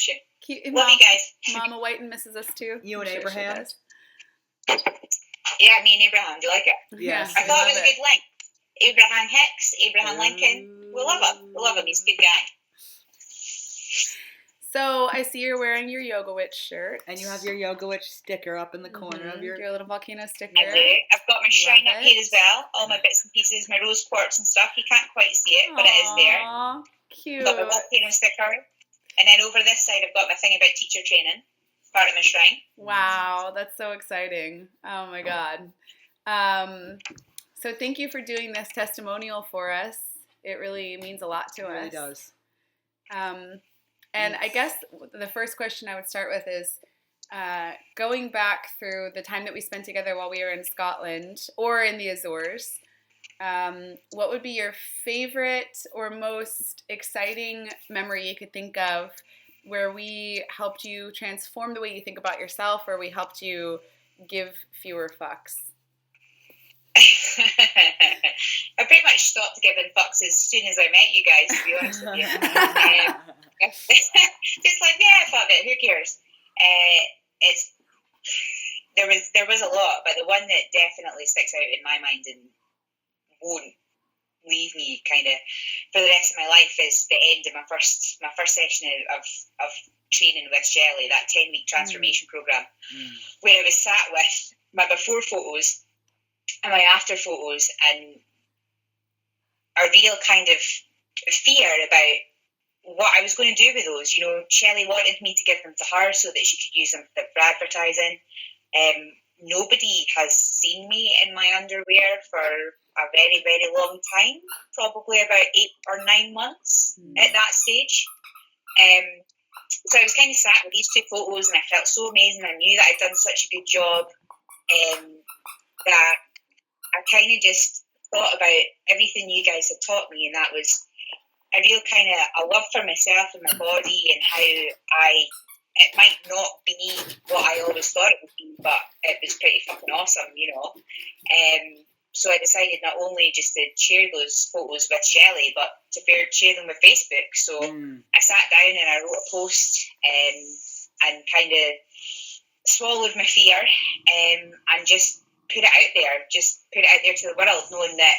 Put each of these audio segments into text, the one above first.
promise you. Love you guys. Mama White misses us too. You and Abraham? Yeah, me and Abraham. Do you like it? Yes. I thought it was a good link. Abraham Hicks, Abraham Lincoln. We love him. We love him. He's a good guy. So I see you're wearing your Yoga Witch shirt. And you have your Yoga Witch sticker up in the corner of your little volcano sticker. I do. I've got my shrine up here as well. All my bits and pieces, my rose quartz and stuff. You can't quite see it, but it is there. Aww, cute. Got my volcano sticker. And then over this side, I've got my thing about teacher training. Part of my shrine. Wow, that's so exciting. Oh my God. So thank you for doing this testimonial for us. It really means a lot to us. It really does. And I guess the first question I would start with is going back through the time that we spent together while we were in Scotland or in the Azores, what would be your favorite or most exciting memory you could think of where we helped you transform the way you think about yourself, or we helped you give fewer fucks? I pretty much stopped giving fucks as soon as I met you guys, to be honest with you. Just like, yeah, fuck it, who cares? There was a lot, but the one that definitely sticks out in my mind and won't leave me kind of for the rest of my life is the end of my first session of training with Shelley, that 10-week transformation program, where I was sat with my before photos and my after photos, and a real kind of fear about what I was going to do with those. You know, Shelley wanted me to give them to her so that she could use them for advertising. Nobody has seen me in my underwear for a very, very long time, probably about 8 or 9 months at that stage. So I was kind of sat with these two photos and I felt so amazing. I knew that I'd done such a good job that I kind of just thought about everything you guys had taught me, and that was a real kind of a love for myself and my body and how it might not be what I always thought it would be, but it was pretty fucking awesome, you know. So I decided not only just to share those photos with Shelley, but to share them with Facebook. So I sat down and I wrote a post and kind of swallowed my fear and just put it out there to the world, knowing that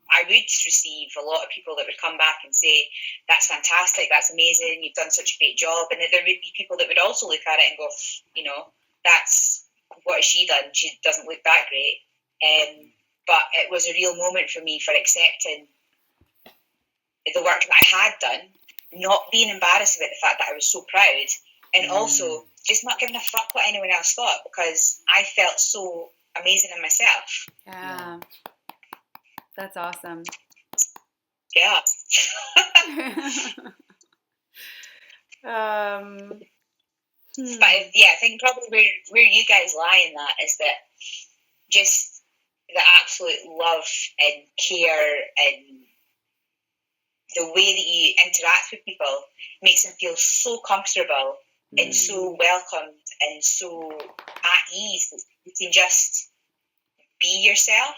I would receive a lot of people that would come back and say, that's fantastic, that's amazing, you've done such a great job. And that there would be people that would also look at it and go, you know, that's, what has she done? She doesn't look that great. But it was a real moment for me for accepting the work that I had done, not being embarrassed about the fact that I was so proud, and also just not giving a fuck what anyone else thought, because I felt so amazing in myself. Yeah. That's awesome. Yeah. But yeah, I think probably where you guys lie in that is that just the absolute love and care and the way that you interact with people makes them feel so comfortable and so welcomed and so at ease that you can just be yourself,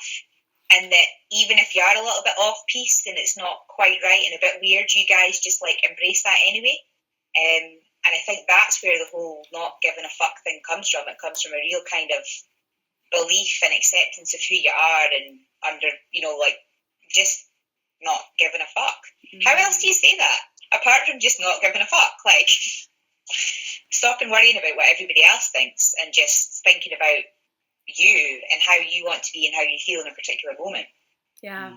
and that even if you are a little bit off piece and it's not quite right and a bit weird, you guys just like embrace that anyway. And I think that's where the whole not giving a fuck thing comes from. It comes from a real kind of belief and acceptance of who you are, and under, you know, like just not giving a fuck. How else do you say that apart from just not giving a fuck? Like, stopping worrying about what everybody else thinks and just thinking about you and how you want to be and how you feel in a particular moment. Yeah.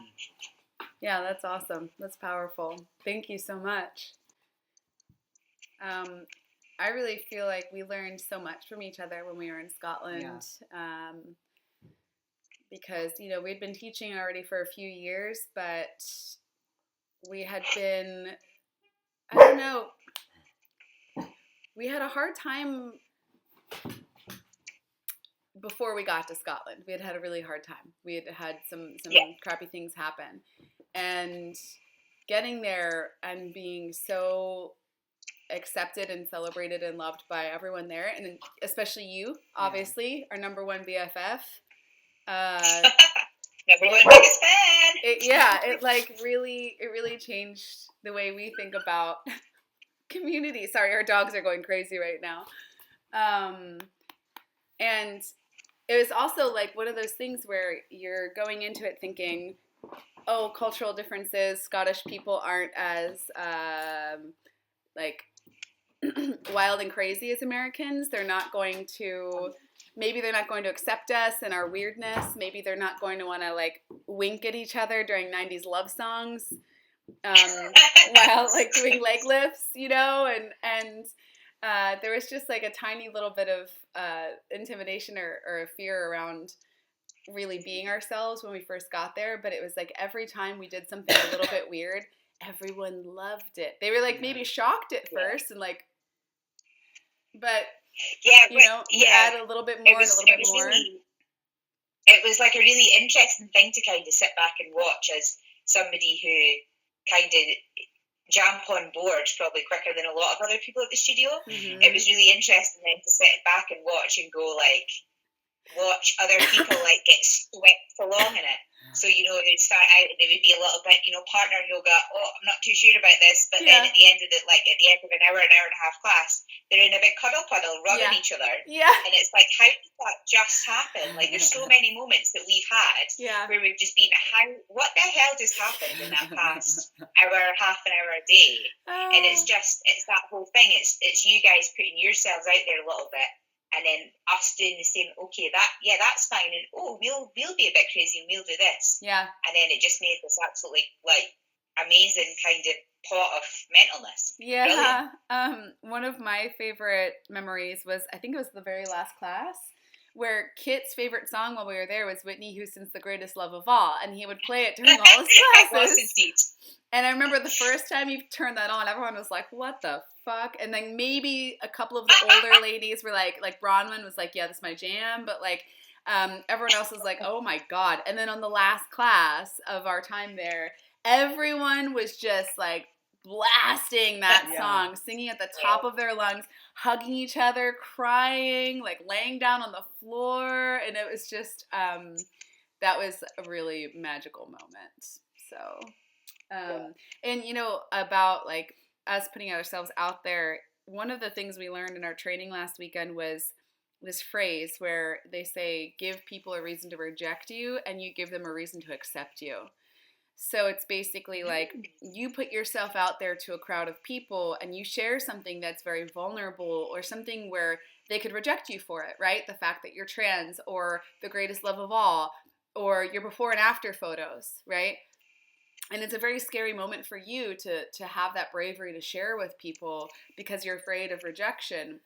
Yeah, that's awesome. That's powerful. Thank you so much. I really feel like we learned so much from each other when we were in Scotland. Yeah. Because, you know, we'd been teaching already for a few years, but we had been, I don't know, we had a hard time before we got to Scotland. We had a really hard time. We had some crappy things happen. And getting there and being so accepted and celebrated and loved by everyone there, and especially you, obviously, our number one BFF. Number one biggest fan. It really changed the way we think about community. Sorry, our dogs are going crazy right now. And it was also like one of those things where you're going into it thinking, oh, cultural differences, Scottish people aren't as like wild and crazy as Americans. They're not going to, maybe they're not going to accept us and our weirdness. Maybe they're not going to want to like wink at each other during 90s love songs while like doing leg lifts, you know, and there was just like a tiny little bit of intimidation or fear around really being ourselves when we first got there. But it was like every time we did something a little bit weird, everyone loved it. They were like maybe shocked at first and like, but you know, you add a little bit more and a little bit more. It was like a really interesting thing to kind of sit back and watch as somebody who kind of jump on board probably quicker than a lot of other people at the studio. Mm-hmm. It was really interesting then to sit back and watch and go like, watch other people like get swept along in it. So, you know, they'd start out and they would be a little bit, you know, partner yoga, oh, I'm not too sure about this, but then at the end of it, like at the end of an hour and a half class, they're in a big cuddle puddle rubbing each other. Yeah. And it's like, how did that just happen? Like there's so many moments that we've had where we've just been, what the hell just happened in that past hour, half an hour a day? And it's that whole thing. It's you guys putting yourselves out there a little bit. And then us doing the same, okay, that's fine, and we'll be a bit crazy and we'll do this. Yeah. And then it just made this absolutely like amazing kind of pot of mentalness. Yeah. One of my favorite memories was, I think it was the very last class, where Kit's favorite song while we were there was Whitney Houston's The Greatest Love of All, and he would play it during all his classes. And I remember the first time he turned that on, everyone was like, what the fuck? And then maybe a couple of the older ladies were like Bronwyn was like, yeah, this is my jam. But like everyone else was like, oh my God. And then on the last class of our time there, everyone was just like blasting that song, singing at the top of their lungs, hugging each other, crying, like laying down on the floor. And it was just, that was a really magical moment. So... and you know, about like us putting ourselves out there, one of the things we learned in our training last weekend was this phrase where they say, give people a reason to reject you and you give them a reason to accept you. So it's basically like you put yourself out there to a crowd of people and you share something that's very vulnerable or something where they could reject you for it, right? The fact that you're trans or the greatest love of all or your before and after photos, right? And it's a very scary moment for you to have that bravery to share with people because you're afraid of rejection.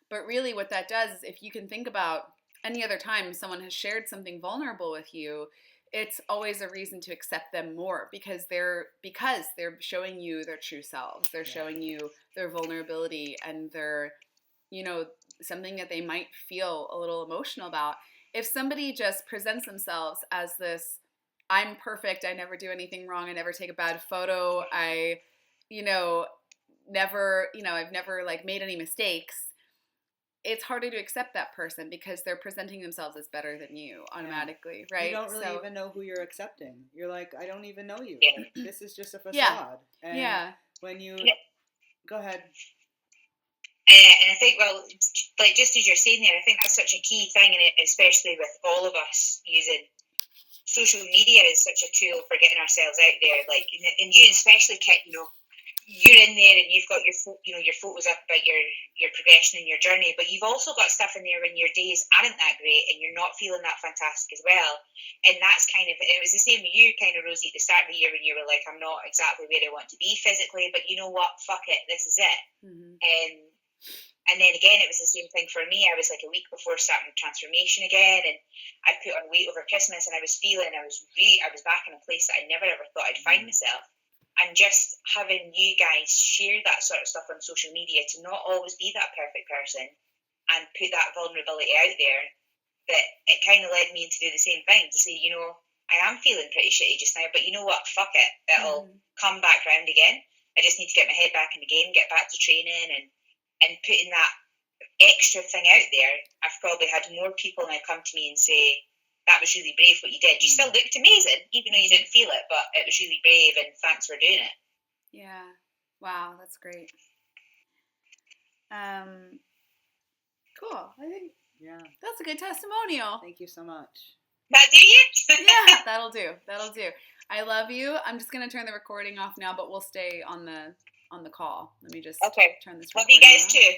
But really what that does is if you can think about any other time someone has shared something vulnerable with you, it's always a reason to accept them more because they're showing you their true selves. They're showing you their vulnerability and their, you know, something that they might feel a little emotional about. If somebody just presents themselves as this, I'm perfect, I never do anything wrong, I never take a bad photo, I've never like made any mistakes, it's harder to accept that person because they're presenting themselves as better than you automatically, right? You don't really even know who you're accepting. You're like, I don't even know you. This is just a facade. And when you... Go ahead. And I think, well, like just as you're saying there, I think that's such a key thing, and especially with all of us using social media is such a tool for getting ourselves out there. Like, and you especially, Kit, you know, you're in there and you've got your photos up about your progression and your journey, but you've also got stuff in there when your days aren't that great and you're not feeling that fantastic as well. And that's kind of, it was the same with you, kind of, Rosie, at the start of the year when you were like, I'm not exactly where I want to be physically, but you know what, fuck it, this is it. Mm-hmm. And then again, it was the same thing for me. I was like a week before starting transformation again, and I put on weight over Christmas, and I was back in a place that I never ever thought I'd find myself. And just having you guys share that sort of stuff on social media, to not always be that perfect person and put that vulnerability out there, that it kind of led me to do the same thing, to say, you know, I am feeling pretty shitty just now, but you know what, fuck it, it'll come back round again. I just need to get my head back in the game, get back to training, and putting that extra thing out there. I've probably had more people now come to me and say, that was really brave what you did. You still looked amazing, even though you didn't feel it, but it was really brave and thanks for doing it. Yeah. Wow, that's great. Cool. I think that's a good testimonial. Thank you so much. That do you? Yeah, that'll do. I love you. I'm just gonna turn the recording off now, but we'll stay on the call. Let me just turn this recording Love you guys off. too.